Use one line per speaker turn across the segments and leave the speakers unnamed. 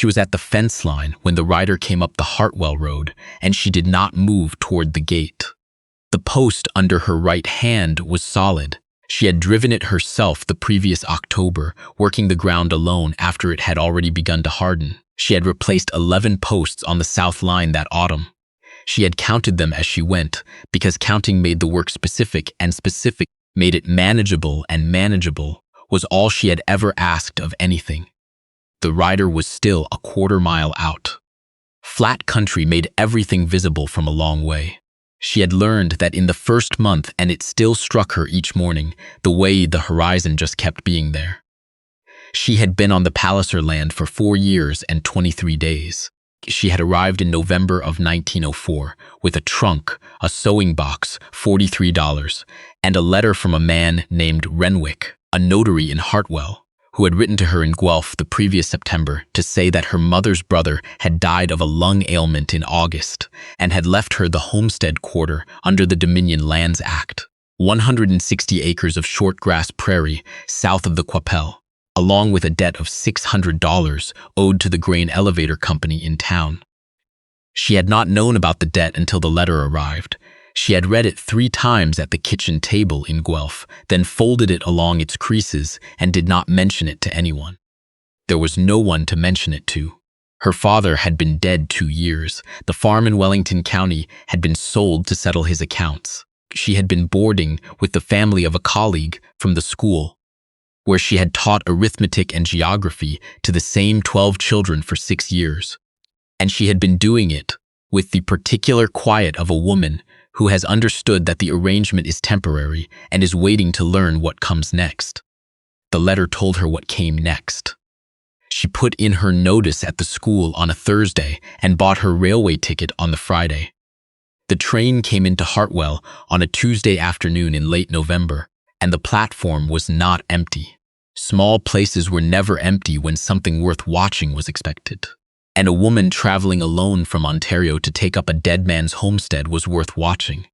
She was at the fence line when the rider came up the Hartwell Road, and she did not move toward the gate. The post under her right hand was solid. She had driven it herself the previous October, working the ground alone after it had already begun to harden. She had replaced 11 posts on the south line that autumn. She had counted them as she went, because counting made the work specific, and specific made it manageable, and manageable was all she had ever asked of anything. The rider was still a quarter-mile out. Flat country made everything visible from a long way. She had learned that in the first month, and it still struck her each morning, the way the horizon just kept being there. She had been on the Palliser land for 4 years and 23 days. She had arrived in November of 1904 with a trunk, a sewing box, $43, and a letter from a man named Renwick, a notary in Hartwell, who had written to her in Guelph the previous September to say that her mother's brother had died of a lung ailment in August and had left her the Homestead quarter under the Dominion Lands Act, 160 acres of short-grass prairie south of the Qu'Appelle, along with a debt of $600 owed to the grain elevator company in town. She had not known about the debt until the letter arrived. She had read it 3 times at the kitchen table in Guelph, then folded it along its creases and did not mention it to anyone. There was no one to mention it to. Her father had been dead 2 years. The farm in Wellington County had been sold to settle his accounts. She had been boarding with the family of a colleague from the school, where she had taught arithmetic and geography to the same 12 children for 6 years. And she had been doing it with the particular quiet of a woman who has understood that the arrangement is temporary and is waiting to learn what comes next. The letter told her what came next. She put in her notice at the school on a Thursday and bought her railway ticket on the Friday. The train came into Hartwell on a Tuesday afternoon in late November, and the platform was not empty. Small places were never empty when something worth watching was expected. And a woman traveling alone from Ontario to take up a dead man's homestead was worth watching.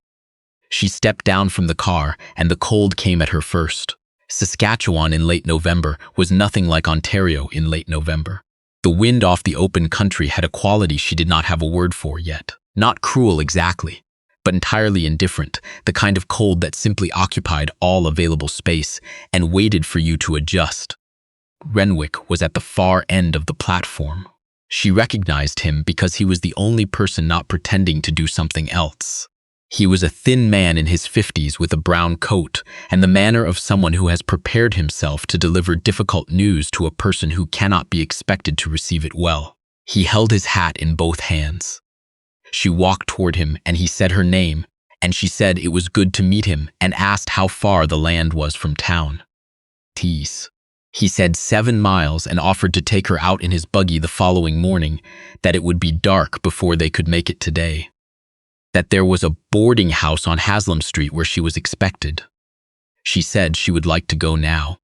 She stepped down from the car, and the cold came at her first. Saskatchewan in late November was nothing like Ontario in late November. The wind off the open country had a quality she did not have a word for yet. Not cruel exactly, but entirely indifferent, the kind of cold that simply occupied all available space and waited for you to adjust. Renwick was at the far end of the platform. She recognized him because he was the only person not pretending to do something else. He was a thin man in his 50s with a brown coat and the manner of someone who has prepared himself to deliver difficult news to a person who cannot be expected to receive it well. He held his hat in both hands. She walked toward him and he said her name, and she said it was good to meet him and asked how far the land was from town. Tease. He said 7 miles and offered to take her out in his buggy the following morning, that it would be dark before they could make it today. That there was a boarding house on Haslam Street where she was expected. She said she would like to go now.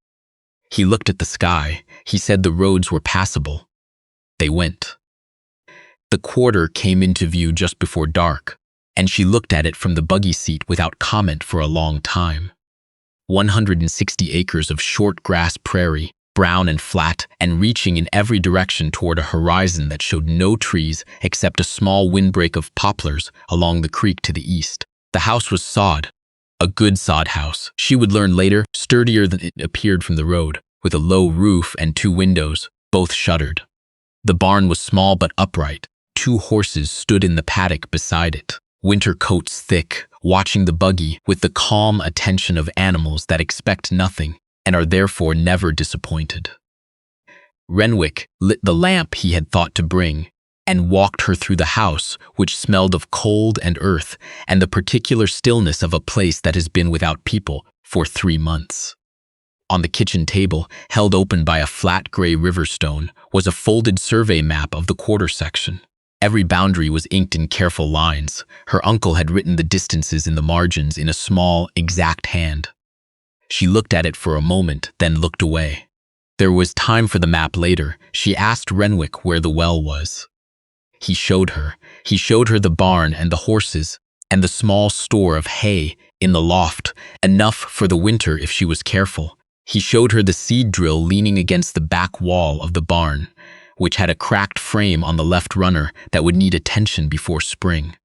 He looked at the sky. He said the roads were passable. They went. The quarter came into view just before dark, and she looked at it from the buggy seat without comment for a long time. 160 acres of short grass prairie, brown and flat, and reaching in every direction toward a horizon that showed no trees except a small windbreak of poplars along the creek to the east. The house was sod, a good sod house, she would learn later, sturdier than it appeared from the road, with a low roof and 2 windows, both shuttered. The barn was small but upright. 2 horses stood in the paddock beside it, winter coats thick, watching the buggy with the calm attention of animals that expect nothing and are therefore never disappointed. Renwick lit the lamp he had thought to bring and walked her through the house, which smelled of cold and earth and the particular stillness of a place that has been without people for 3 months. On the kitchen table, held open by a flat gray river stone, was a folded survey map of the quarter section. Every boundary was inked in careful lines. Her uncle had written the distances in the margins in a small, exact hand. She looked at it for a moment, then looked away. There was time for the map later. She asked Renwick where the well was. He showed her. He showed her the barn and the horses and the small store of hay in the loft, enough for the winter if she was careful. He showed her the seed drill leaning against the back wall of the barn, which had a cracked frame on the left runner that would need attention before spring.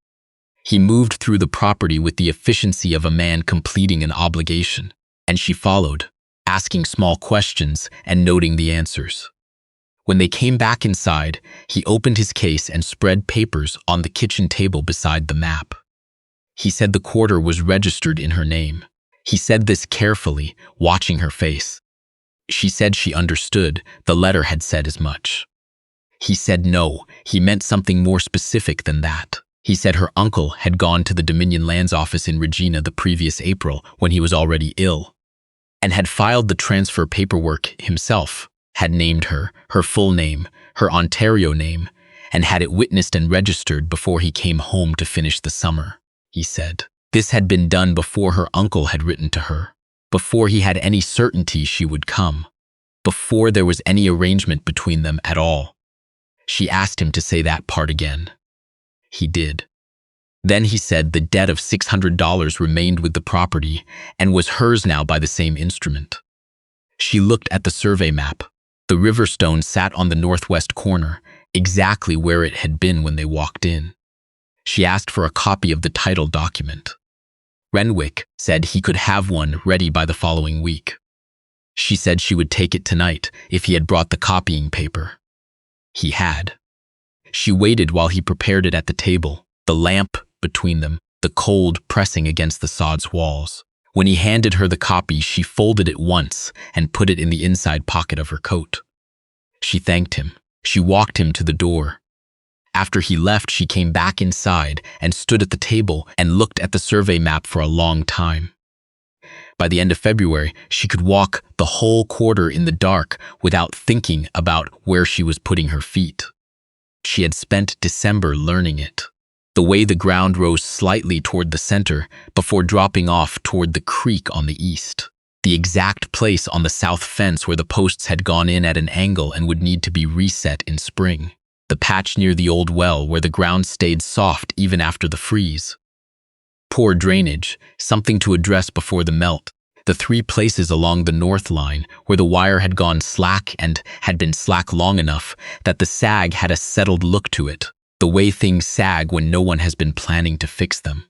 He moved through the property with the efficiency of a man completing an obligation, and she followed, asking small questions and noting the answers. When they came back inside, he opened his case and spread papers on the kitchen table beside the map. He said the quarter was registered in her name. He said this carefully, watching her face. She said she understood. The letter had said as much. He said no, he meant something more specific than that. He said her uncle had gone to the Dominion Lands office in Regina the previous April when he was already ill, and had filed the transfer paperwork himself, had named her full name, her Ontario name, and had it witnessed and registered before he came home to finish the summer, he said. This had been done before her uncle had written to her, before he had any certainty she would come, before there was any arrangement between them at all. She asked him to say that part again. He did. Then he said the debt of $600 remained with the property and was hers now by the same instrument. She looked at the survey map. The Riverstone sat on the northwest corner, exactly where it had been when they walked in. She asked for a copy of the title document. Renwick said he could have one ready by the following week. She said she would take it tonight if he had brought the copying paper. He had. She waited while he prepared it at the table, the lamp between them, the cold pressing against the sod's walls. When he handed her the copy, she folded it once and put it in the inside pocket of her coat. She thanked him. She walked him to the door. After he left, she came back inside and stood at the table and looked at the survey map for a long time. By the end of February, she could walk the whole quarter in the dark without thinking about where she was putting her feet. She had spent December learning it. The way the ground rose slightly toward the center before dropping off toward the creek on the east. The exact place on the south fence where the posts had gone in at an angle and would need to be reset in spring. The patch near the old well where the ground stayed soft even after the freeze. Poor drainage, something to address before the melt. The 3 places along the north line where the wire had gone slack and had been slack long enough that the sag had a settled look to it, the way things sag when no one has been planning to fix them.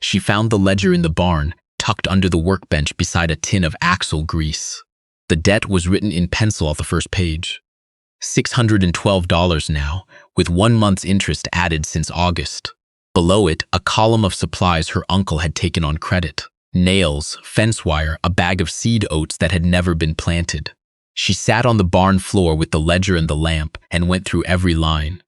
She found the ledger in the barn, tucked under the workbench beside a tin of axle grease. The debt was written in pencil on the first page. $612 now, with 1 month's interest added since August. Below it, a column of supplies her uncle had taken on credit. Nails, fence wire, a bag of seed oats that had never been planted. She sat on the barn floor with the ledger and the lamp and went through every line.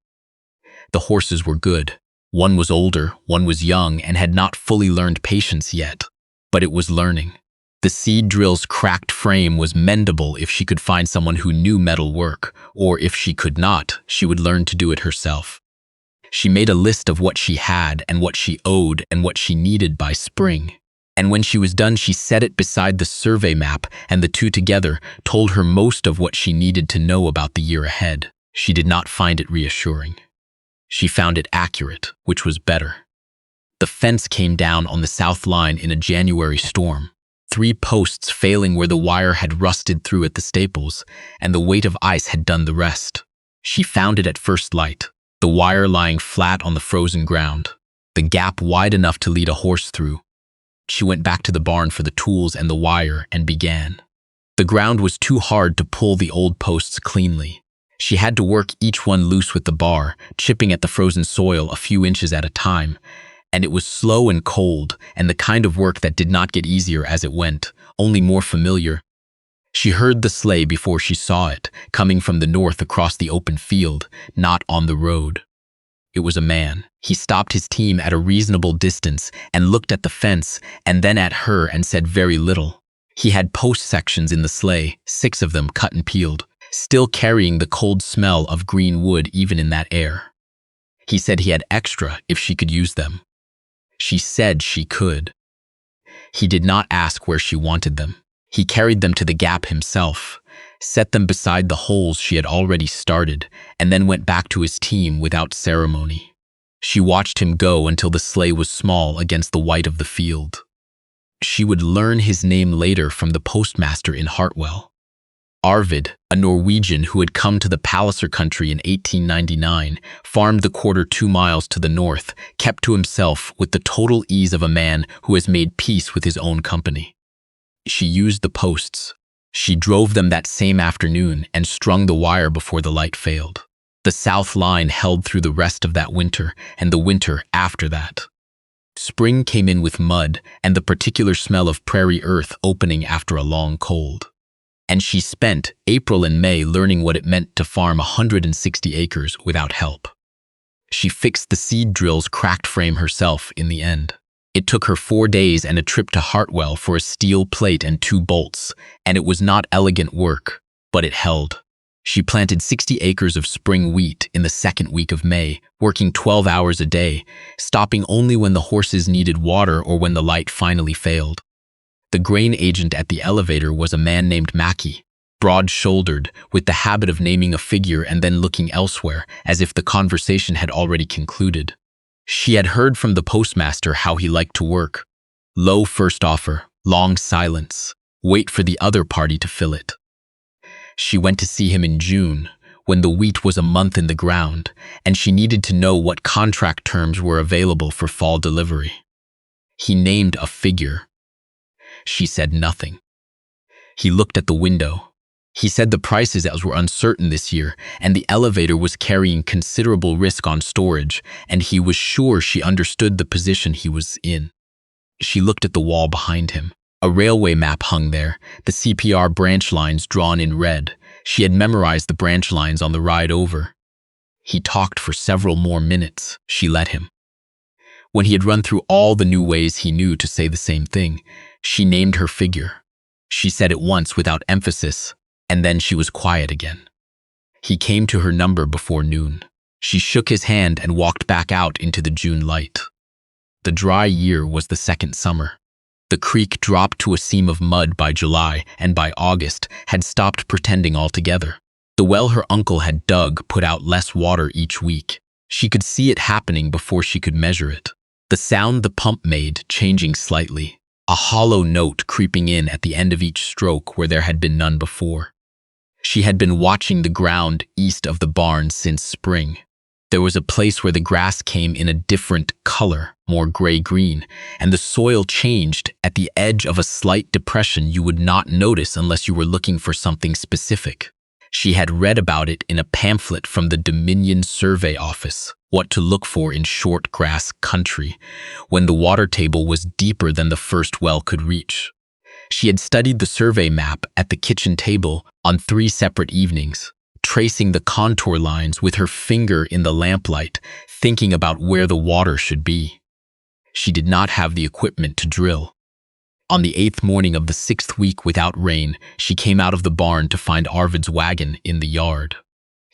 The horses were good. One was older, one was young, and had not fully learned patience yet, but it was learning. The seed drill's cracked frame was mendable if she could find someone who knew metal work, or if she could not, she would learn to do it herself. She made a list of what she had and what she owed and what she needed by spring. And when she was done, she set it beside the survey map, and the two together told her most of what she needed to know about the year ahead. She did not find it reassuring. She found it accurate, which was better. The fence came down on the south line in a January storm, 3 posts failing where the wire had rusted through at the staples, and the weight of ice had done the rest. She found it at first light, the wire lying flat on the frozen ground, the gap wide enough to lead a horse through. She went back to the barn for the tools and the wire and began. The ground was too hard to pull the old posts cleanly. She had to work each one loose with the bar, chipping at the frozen soil a few inches at a time, and it was slow and cold and the kind of work that did not get easier as it went, only more familiar. She heard the sleigh before she saw it, coming from the north across the open field, not on the road. It was a man. He stopped his team at a reasonable distance and looked at the fence and then at her and said very little. He had post sections in the sleigh, 6 of them cut and peeled, still carrying the cold smell of green wood even in that air. He said he had extra if she could use them. She said she could. He did not ask where she wanted them. He carried them to the gap himself, set them beside the holes she had already started, and then went back to his team without ceremony. She watched him go until the sleigh was small against the white of the field. She would learn his name later from the postmaster in Hartwell. Arvid, a Norwegian who had come to the Palliser country in 1899, farmed the quarter 2 miles to the north, kept to himself with the total ease of a man who has made peace with his own company. She used the posts. She drove them that same afternoon and strung the wire before the light failed. The south line held through the rest of that winter and the winter after that. Spring came in with mud and the particular smell of prairie earth opening after a long cold. And she spent April and May learning what it meant to farm 160 acres without help. She fixed the seed drill's cracked frame herself in the end. It took her 4 days and a trip to Hartwell for a steel plate and 2 bolts, and it was not elegant work, but it held. She planted 60 acres of spring wheat in the second week of May, working 12 hours a day, stopping only when the horses needed water or when the light finally failed. The grain agent at the elevator was a man named Mackie, broad-shouldered, with the habit of naming a figure and then looking elsewhere, as if the conversation had already concluded. She had heard from the postmaster how he liked to work. Low first offer, long silence, wait for the other party to fill it. She went to see him in June, when the wheat was a month in the ground, and she needed to know what contract terms were available for fall delivery. He named a figure. She said nothing. He looked at the window. He said the prices were uncertain this year, and the elevator was carrying considerable risk on storage, and he was sure she understood the position he was in. She looked at the wall behind him. A railway map hung there, the CPR branch lines drawn in red. She had memorized the branch lines on the ride over. He talked for several more minutes. She let him. When he had run through all the new ways he knew to say the same thing, she named her figure. She said it once without emphasis, and then she was quiet again. He came to her number before noon. She shook his hand and walked back out into the June light. The dry year was the second summer. The creek dropped to a seam of mud by July, and by August had stopped pretending altogether. The well her uncle had dug put out less water each week. She could see it happening before she could measure it. The sound the pump made changing slightly, a hollow note creeping in at the end of each stroke where there had been none before. She had been watching the ground east of the barn since spring. There was a place where the grass came in a different color, more gray-green, and the soil changed at the edge of a slight depression you would not notice unless you were looking for something specific. She had read about it in a pamphlet from the Dominion Survey Office, what to look for in short grass country, when the water table was deeper than the first well could reach. She had studied the survey map at the kitchen table on 3 separate evenings, tracing the contour lines with her finger in the lamplight, thinking about where the water should be. She did not have the equipment to drill. On the 8th morning of the 6th week without rain, she came out of the barn to find Arvid's wagon in the yard.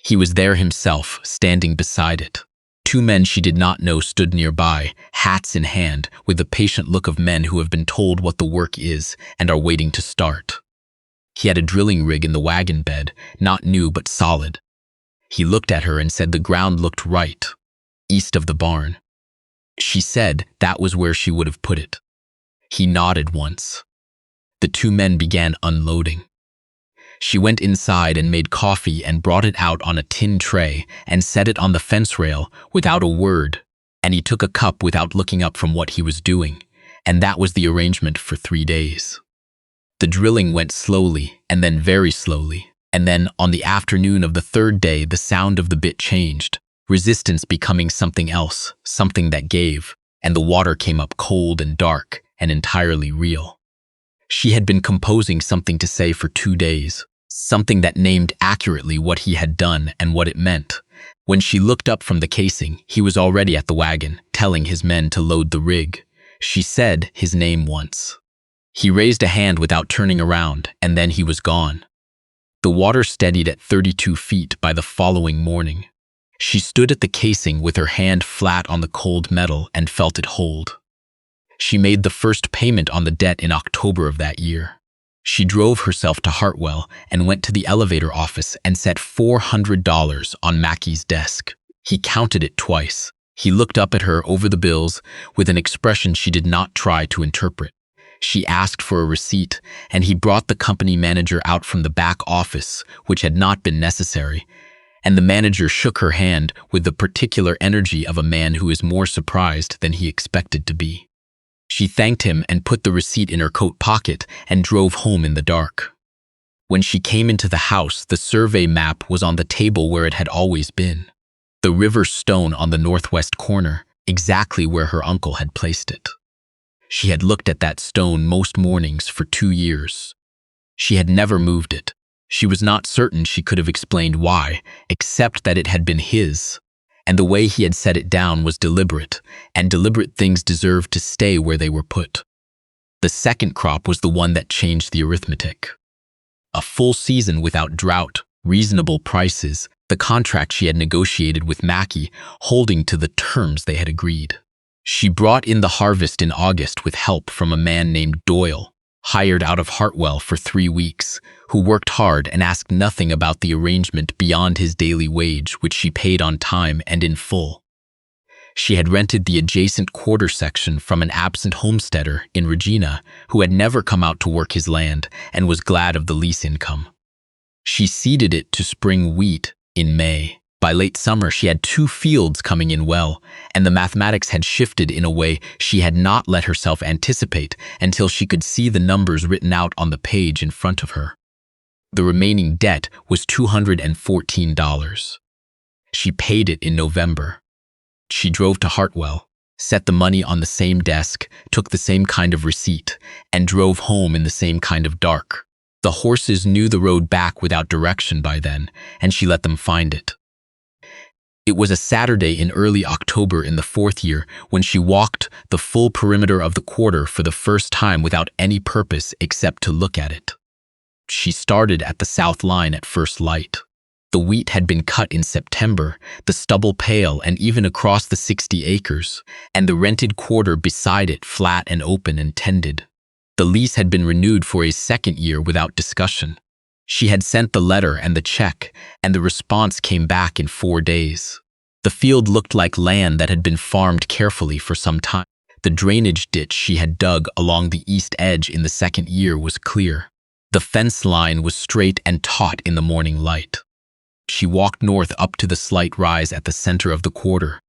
He was there himself, standing beside it. 2 men she did not know stood nearby, hats in hand, with the patient look of men who have been told what the work is and are waiting to start. He had a drilling rig in the wagon bed, not new but solid. He looked at her and said the ground looked right, east of the barn. She said that was where she would have put it. He nodded once. The 2 men began unloading. She went inside and made coffee and brought it out on a tin tray and set it on the fence rail without a word, and he took a cup without looking up from what he was doing, and that was the arrangement for 3 days. The drilling went slowly, and then very slowly, and then on the afternoon of the 3rd day the sound of the bit changed, resistance becoming something else, something that gave, and the water came up cold and dark and entirely real. She had been composing something to say for 2 days, something that named accurately what he had done and what it meant. When she looked up from the casing, he was already at the wagon, telling his men to load the rig. She said his name once. He raised a hand without turning around, and then he was gone. The water steadied at 32 feet by the following morning. She stood at the casing with her hand flat on the cold metal and felt it hold. She made the first payment on the debt in October of that year. She drove herself to Hartwell and went to the elevator office and set $400 on Mackie's desk. He counted it twice. He looked up at her over the bills with an expression she did not try to interpret. She asked for a receipt, and he brought the company manager out from the back office, which had not been necessary, and the manager shook her hand with the particular energy of a man who is more surprised than he expected to be. She thanked him and put the receipt in her coat pocket and drove home in the dark. When she came into the house, the survey map was on the table where it had always been. The river stone on the northwest corner, exactly where her uncle had placed it. She had looked at that stone most mornings for 2 years. She had never moved it. She was not certain she could have explained why, except that it had been his, and the way he had set it down was deliberate, and deliberate things deserved to stay where they were put. The second crop was the one that changed the arithmetic. A full season without drought, reasonable prices, the contract she had negotiated with Mackie, holding to the terms they had agreed. She brought in the harvest in August with help from a man named Doyle, hired out of Hartwell for 3 weeks, who worked hard and asked nothing about the arrangement beyond his daily wage, which she paid on time and in full. She had rented the adjacent quarter section from an absent homesteader in Regina who had never come out to work his land and was glad of the lease income. She seeded it to spring wheat in May. By late summer, she had 2 fields coming in well, and the mathematics had shifted in a way she had not let herself anticipate until she could see the numbers written out on the page in front of her. The remaining debt was $214. She paid it in November. She drove to Hartwell, set the money on the same desk, took the same kind of receipt, and drove home in the same kind of dark. The horses knew the road back without direction by then, and she let them find it. It was a Saturday in early October in the 4th year when she walked the full perimeter of the quarter for the first time without any purpose except to look at it. She started at the south line at first light. The wheat had been cut in September, the stubble pale and even across the 60 acres, and the rented quarter beside it flat and open and tended. The lease had been renewed for a 2nd year without discussion. She had sent the letter and the check, and the response came back in 4 days. The field looked like land that had been farmed carefully for some time. The drainage ditch she had dug along the east edge in the 2nd year was clear. The fence line was straight and taut in the morning light. She walked north up to the slight rise at the center of the quarter.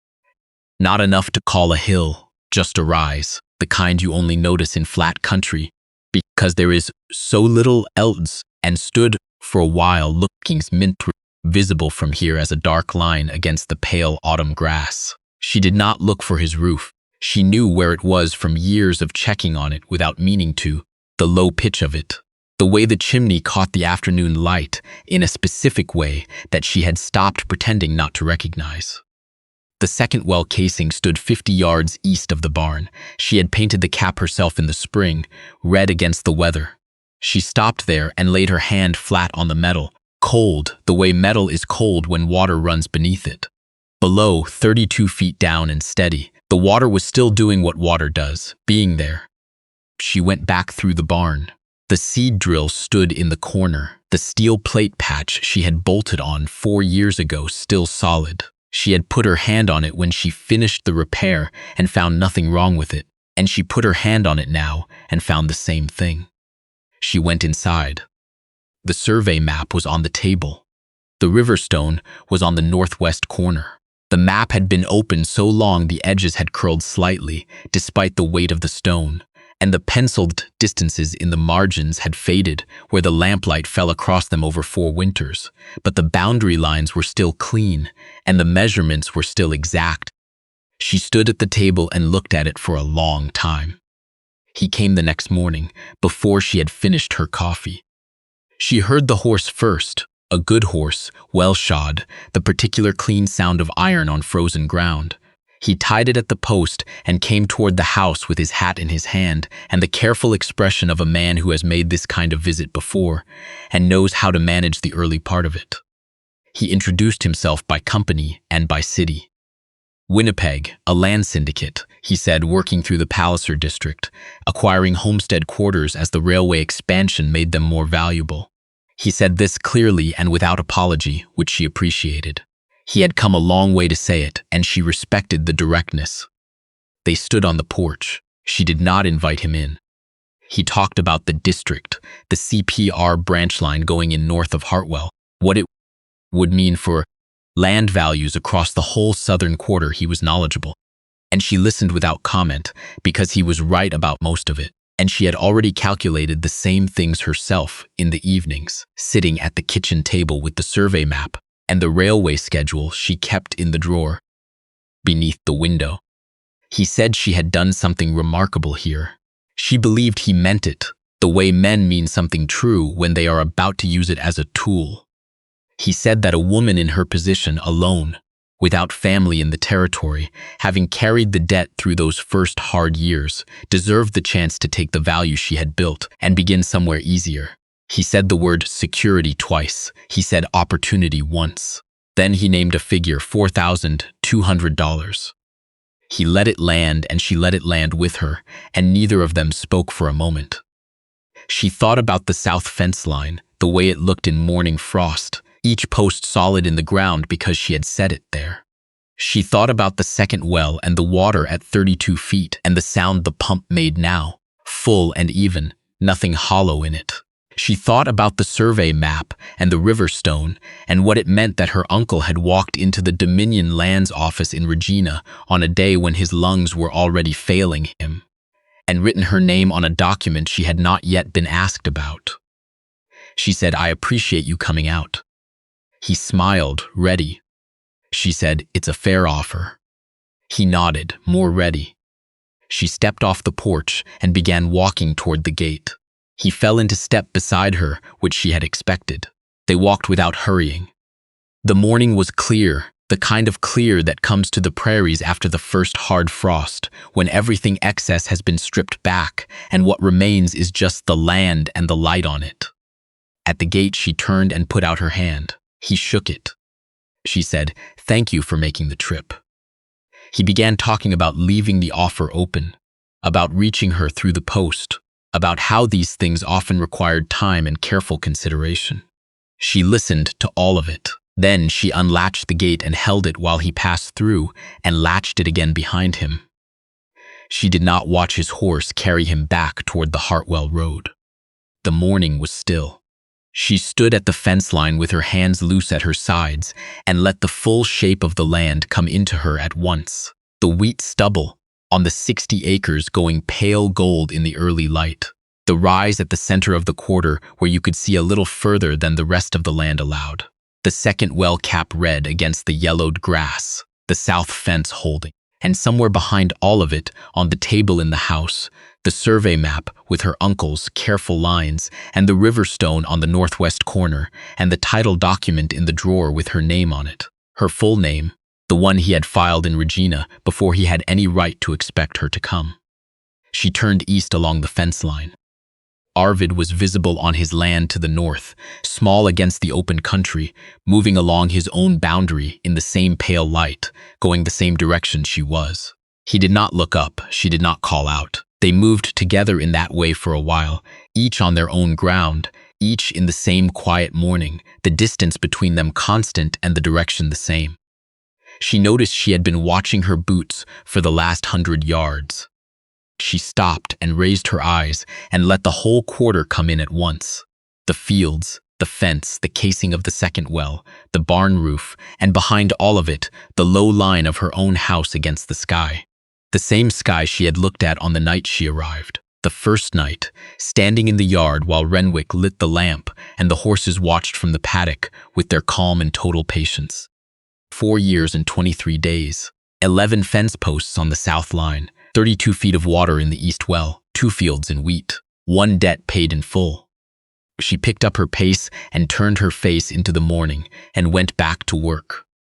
Not enough to call a hill, just a rise, the kind you only notice in flat country, because there is so little else, and stood for a while looking mint visible from here as a dark line against the pale autumn grass. She did not look for his roof. She knew where it was from years of checking on it without meaning to, the low pitch of it, the way the chimney caught the afternoon light in a specific way that she had stopped pretending not to recognize. The second well casing stood 50 yards east of the barn. She had painted the cap herself in the spring, red against the weather. She stopped there and laid her hand flat on the metal, cold the way metal is cold when water runs beneath it. Below, 32 feet down and steady, the water was still doing what water does, being there. She went back through the barn. The seed drill stood in the corner, the steel plate patch she had bolted on 4 years ago still solid. She had put her hand on it when she finished the repair and found nothing wrong with it, and she put her hand on it now and found the same thing. She went inside. The survey map was on the table. The river stone was on the northwest corner. The map had been open so long the edges had curled slightly, despite the weight of the stone, and the penciled distances in the margins had faded where the lamplight fell across them over 4 winters, but the boundary lines were still clean, and the measurements were still exact. She stood at the table and looked at it for a long time. He came the next morning, before she had finished her coffee. She heard the horse first, a good horse, well shod, the particular clean sound of iron on frozen ground. He tied it at the post and came toward the house with his hat in his hand and the careful expression of a man who has made this kind of visit before and knows how to manage the early part of it. He introduced himself by company and by city. Winnipeg, a land syndicate, he said, working through the Palliser district, acquiring homestead quarters as the railway expansion made them more valuable. He said this clearly and without apology, which she appreciated. He had come a long way to say it, and she respected the directness. They stood on the porch. She did not invite him in. He talked about the district, the CPR branch line going in north of Hartwell, what it would mean for land values across the whole southern quarter. He was knowledgeable. And she listened without comment because he was right about most of it. And she had already calculated the same things herself in the evenings, sitting at the kitchen table with the survey map and the railway schedule she kept in the drawer beneath the window. He said she had done something remarkable here. She believed he meant it, the way men mean something true when they are about to use it as a tool. He said that a woman in her position, alone, without family in the territory, having carried the debt through those first hard years, deserved the chance to take the value she had built and begin somewhere easier. He said the word security twice. He said opportunity once. Then he named a figure, $4,200. He let it land and she let it land with her, and neither of them spoke for a moment. She thought about the south fence line, the way it looked in morning frost, each post solid in the ground because she had set it there. She thought about the second well and the water at 32 feet and the sound the pump made now, full and even, nothing hollow in it. She thought about the survey map and the river stone and what it meant that her uncle had walked into the Dominion Lands office in Regina on a day when his lungs were already failing him, and written her name on a document she had not yet been asked about. She said, "I appreciate you coming out." He smiled, ready. She said, "It's a fair offer." He nodded, more ready. She stepped off the porch and began walking toward the gate. He fell into step beside her, which she had expected. They walked without hurrying. The morning was clear, the kind of clear that comes to the prairies after the first hard frost, when everything excess has been stripped back and what remains is just the land and the light on it. At the gate, she turned and put out her hand. He shook it. She said, "Thank you for making the trip." He began talking about leaving the offer open, about reaching her through the post, about how these things often required time and careful consideration. She listened to all of it. Then she unlatched the gate and held it while he passed through and latched it again behind him. She did not watch his horse carry him back toward the Hartwell Road. The morning was still. She stood at the fence line with her hands loose at her sides and let the full shape of the land come into her at once. The wheat stubble on the 60 acres going pale gold in the early light. The rise at the center of the quarter where you could see a little further than the rest of the land allowed. The second well cap red against the yellowed grass, the south fence holding. And somewhere behind all of it, on the table in the house, the survey map with her uncle's careful lines and the river stone on the northwest corner and the title document in the drawer with her name on it. Her full name, the one he had filed in Regina before he had any right to expect her to come. She turned east along the fence line. Arvid was visible on his land to the north, small against the open country, moving along his own boundary in the same pale light, going the same direction she was. He did not look up, she did not call out. They moved together in that way for a while, each on their own ground, each in the same quiet morning, the distance between them constant and the direction the same. She noticed she had been watching her boots for the last 100 yards. She stopped and raised her eyes and let the whole quarter come in at once. The fields, the fence, the casing of the second well, the barn roof, and behind all of it, the low line of her own house against the sky. The same sky she had looked at on the night she arrived. The first night, standing in the yard while Renwick lit the lamp and the horses watched from the paddock with their calm and total patience. 4 years and 23 days, 11 fence posts on the south line, 32 feet of water in the east well, 2 fields in wheat, 1 debt paid in full. She picked up her pace and turned her face into the morning and went back to work.